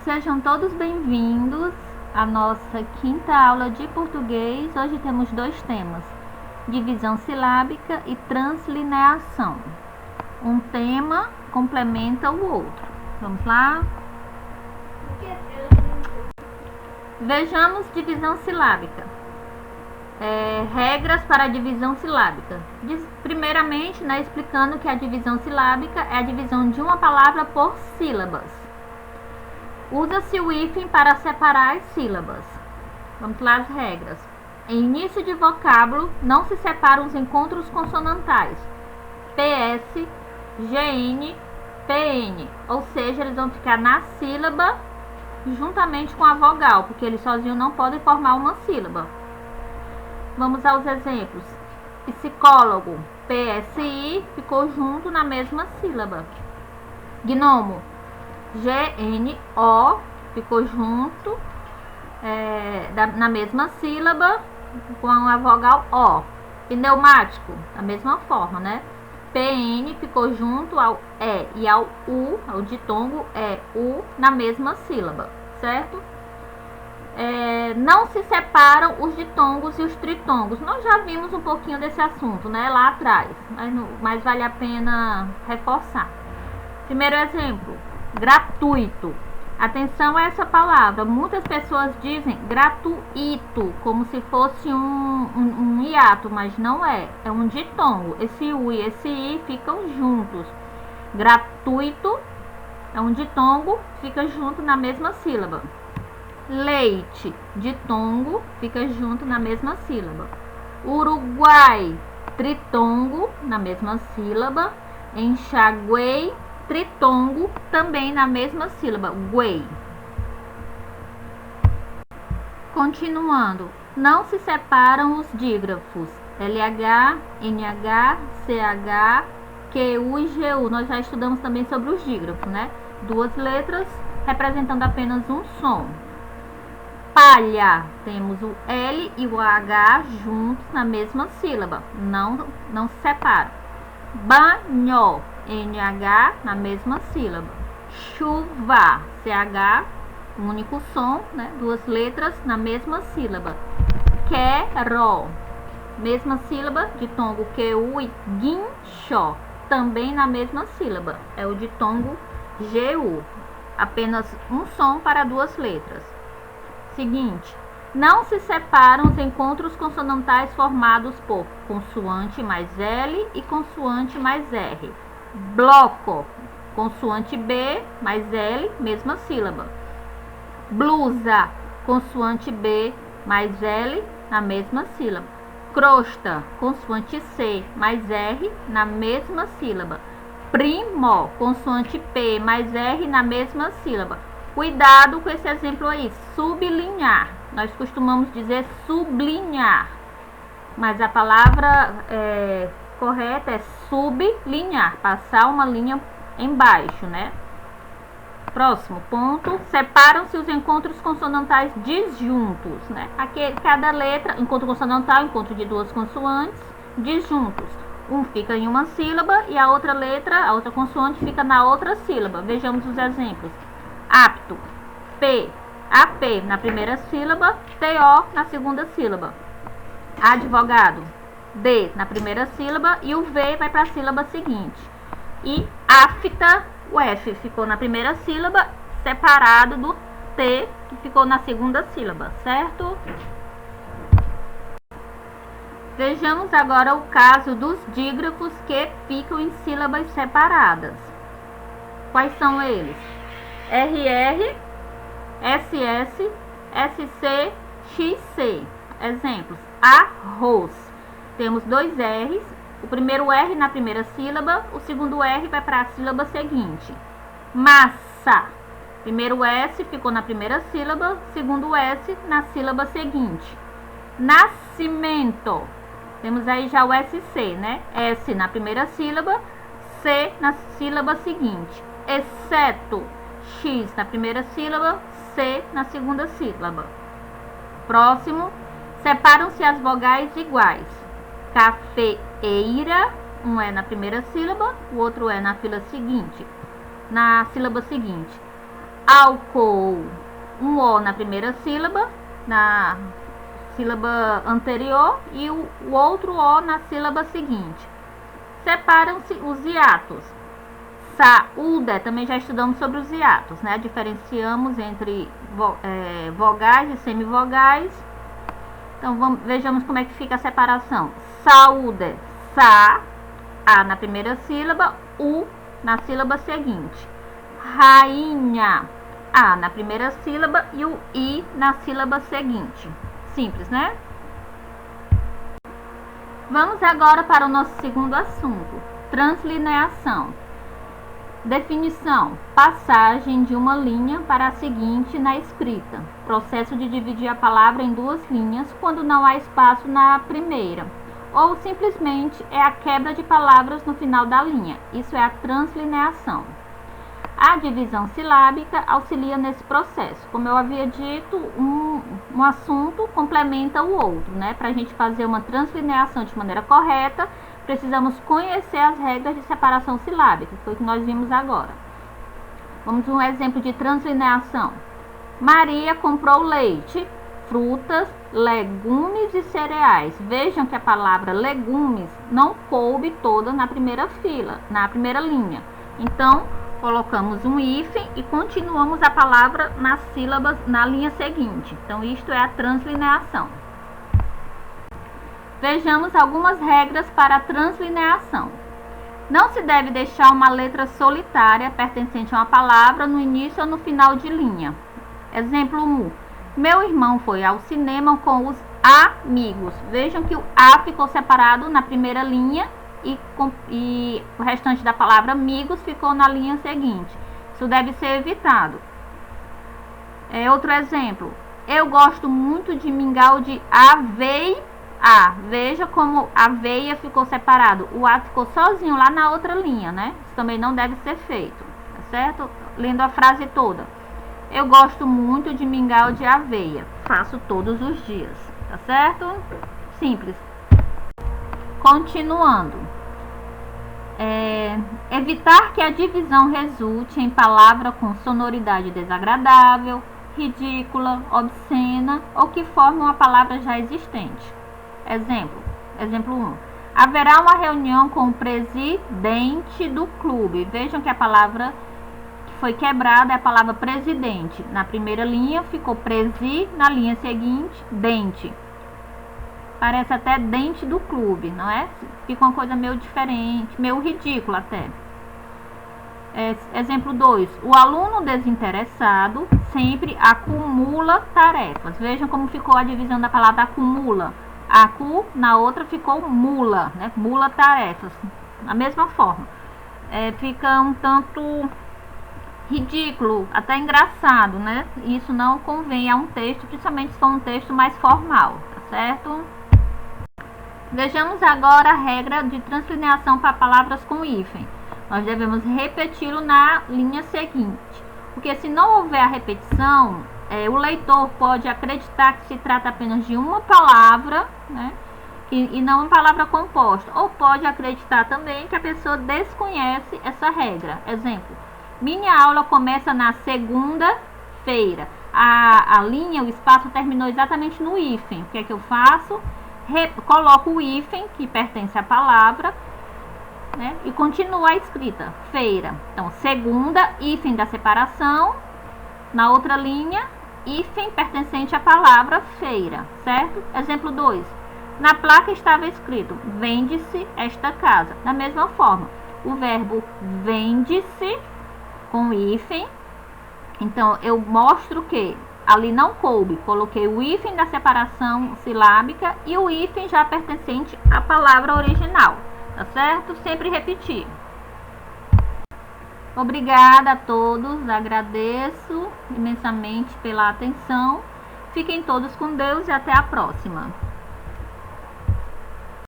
Sejam todos bem-vindos à nossa quinta aula de português. Hoje temos dois temas: divisão silábica e translineação. Um tema complementa o outro. Vamos lá? Vejamos divisão silábica. Regras para a divisão silábica. Primeiramente, explicando que a divisão silábica é a divisão de uma palavra por sílabas. Usa-se o hífen para separar as sílabas. Vamos lá as regras. Em início de vocábulo, não se separam os encontros consonantais PS, GN, PN, ou seja, eles vão ficar na sílaba juntamente com a vogal, porque eles sozinhos não podem formar uma sílaba. Vamos aos exemplos. Psicólogo, PSI, ficou junto na mesma sílaba. Gnomo, GNO, ficou junto na mesma sílaba com a vogal O. Pneumático, da mesma forma, PN ficou junto ao E e ao U, ao ditongo U, na mesma sílaba, certo? Não se separam os ditongos e os tritongos. Nós já vimos um pouquinho desse assunto, lá atrás, mas vale a pena reforçar. Primeiro exemplo, gratuito. Atenção a essa palavra. Muitas pessoas dizem gratuito, como se fosse um hiato, mas não é. É um ditongo. Esse U e esse I ficam juntos. Gratuito é um ditongo, fica junto na mesma sílaba. Leite, ditongo, fica junto na mesma sílaba. Uruguai, tritongo, na mesma sílaba. Enxaguei, tritongo, também na mesma sílaba, guei. Continuando, não se separam os dígrafos LH, NH, CH, QU e GU. Nós já estudamos também sobre os dígrafos, Duas letras representando apenas um som. Palha, temos o L e o H juntos na mesma sílaba, não se separam. Banho, NH na mesma sílaba. Chuva, CH, um único som, duas letras na mesma sílaba. Quero, mesma sílaba, ditongo QU e guincho, também na mesma sílaba, é o ditongo GU, apenas um som para duas letras. Seguinte, não se separam os encontros consonantais formados por consoante mais L e consoante mais R. Bloco, consoante B mais L, mesma sílaba. Blusa, consoante B mais L, na mesma sílaba. Crosta, consoante C mais R, na mesma sílaba. Primo, consoante P mais R, na mesma sílaba. Cuidado com esse exemplo aí, sublinhar. Nós costumamos dizer sublinhar, mas a palavra correta é sublinhar, passar uma linha embaixo, Próximo ponto, separam-se os encontros consonantais disjuntos, Aqui, cada letra, encontro consonantal, encontro de duas consoantes, disjuntos. Um fica em uma sílaba e a outra letra, a outra consoante fica na outra sílaba. Vejamos os exemplos. Apto, P, AP na primeira sílaba, TO na segunda sílaba. Advogado, D na primeira sílaba e o V vai para a sílaba seguinte. E afta, o F ficou na primeira sílaba, separado do T, que ficou na segunda sílaba, certo? Vejamos agora o caso dos dígrafos que ficam em sílabas separadas. Quais são eles? RR, SS, SC, XC. Exemplos: arroz. Temos dois R's. O primeiro R na primeira sílaba, o segundo R vai para a sílaba seguinte. Massa. Primeiro S ficou na primeira sílaba, segundo S na sílaba seguinte. Nascimento. Temos aí já o SC, S na primeira sílaba, C na sílaba seguinte. Exceto, X na primeira sílaba, C na segunda sílaba. Próximo, separam-se as vogais iguais. Cafeeira, um é na primeira sílaba, o outro é na sílaba seguinte. álcool, um O na primeira sílaba, na sílaba anterior, e o outro O na sílaba seguinte. Separam-se os hiatos. Saúde, também já estudamos sobre os hiatos, né? Diferenciamos entre vogais e semivogais. Então vejamos como é que fica a separação. Saúde, sa, A na primeira sílaba, U na sílaba seguinte. Rainha, A na primeira sílaba e o I na sílaba seguinte. Simples, né? Vamos agora para o nosso segundo assunto, translineação. Definição: passagem de uma linha para a seguinte na escrita. Processo de dividir a palavra em duas linhas quando não há espaço na primeira. Ou simplesmente é a quebra de palavras no final da linha. Isso é a translineação. A divisão silábica auxilia nesse processo. Como eu havia dito, um assunto complementa o outro, né? Para a gente fazer uma translineação de maneira correta, precisamos conhecer as regras de separação silábica, que foi o que nós vimos agora. Vamos um exemplo de translineação. Maria comprou leite, frutas, legumes e cereais. Vejam que a palavra legumes não coube toda na primeira fila, na primeira linha. Então, colocamos um hífen e continuamos a palavra nas sílabas na linha seguinte. Então, isto é a translineação. Vejamos algumas regras para a translineação. Não se deve deixar uma letra solitária pertencente a uma palavra no início ou no final de linha. Exemplo 1. Meu irmão foi ao cinema com os amigos. Vejam que o A ficou separado na primeira linha e o restante da palavra amigos ficou na linha seguinte. Isso deve ser evitado. Outro exemplo. Eu gosto muito de mingau de aveia. Veja como aveia ficou separado. O A ficou sozinho lá na outra linha, né? Isso também não deve ser feito, tá certo? Lendo a frase toda. Eu gosto muito de mingau de aveia. Faço todos os dias, tá certo? Simples. Continuando. Evitar que a divisão resulte em palavra com sonoridade desagradável, ridícula, obscena ou que forme uma palavra já existente. Exemplo 1. Haverá uma reunião com o presidente do clube. Vejam que a palavra que foi quebrada é a palavra presidente. Na primeira linha ficou presi, na linha seguinte, dente. Parece até dente do clube, não é? Fica uma coisa meio diferente, meio ridícula até. Exemplo 2. O aluno desinteressado sempre acumula tarefas. Vejam como ficou a divisão da palavra acumula. Acu, na outra ficou mula, né? Mula tarefas. Da mesma forma. Fica um tanto ridículo, até engraçado, né? Isso não convém a um texto, principalmente se for um texto mais formal, tá certo? Vejamos agora a regra de translineação para palavras com hífen. Nós devemos repeti-lo na linha seguinte, porque se não houver a repetição, o leitor pode acreditar que se trata apenas de uma palavra, né, e não uma palavra composta, ou pode acreditar também que a pessoa desconhece essa regra. Exemplo, minha aula começa na segunda-feira. A linha, o espaço terminou exatamente no hífen. O que é que eu faço? Coloco o hífen, que pertence à palavra, né, e continua a escrita, feira. Então, segunda, hífen da separação, na outra linha, hífen pertencente à palavra feira, certo? Exemplo 2. Na placa estava escrito, vende-se esta casa. Da mesma forma, o verbo vende-se com hífen. Então, eu mostro que ali não coube. Coloquei o hífen da separação silábica e o hífen já pertencente à palavra original, tá certo? Sempre repetir. Obrigada a todos, agradeço imensamente pela atenção. Fiquem todos com Deus e até a próxima.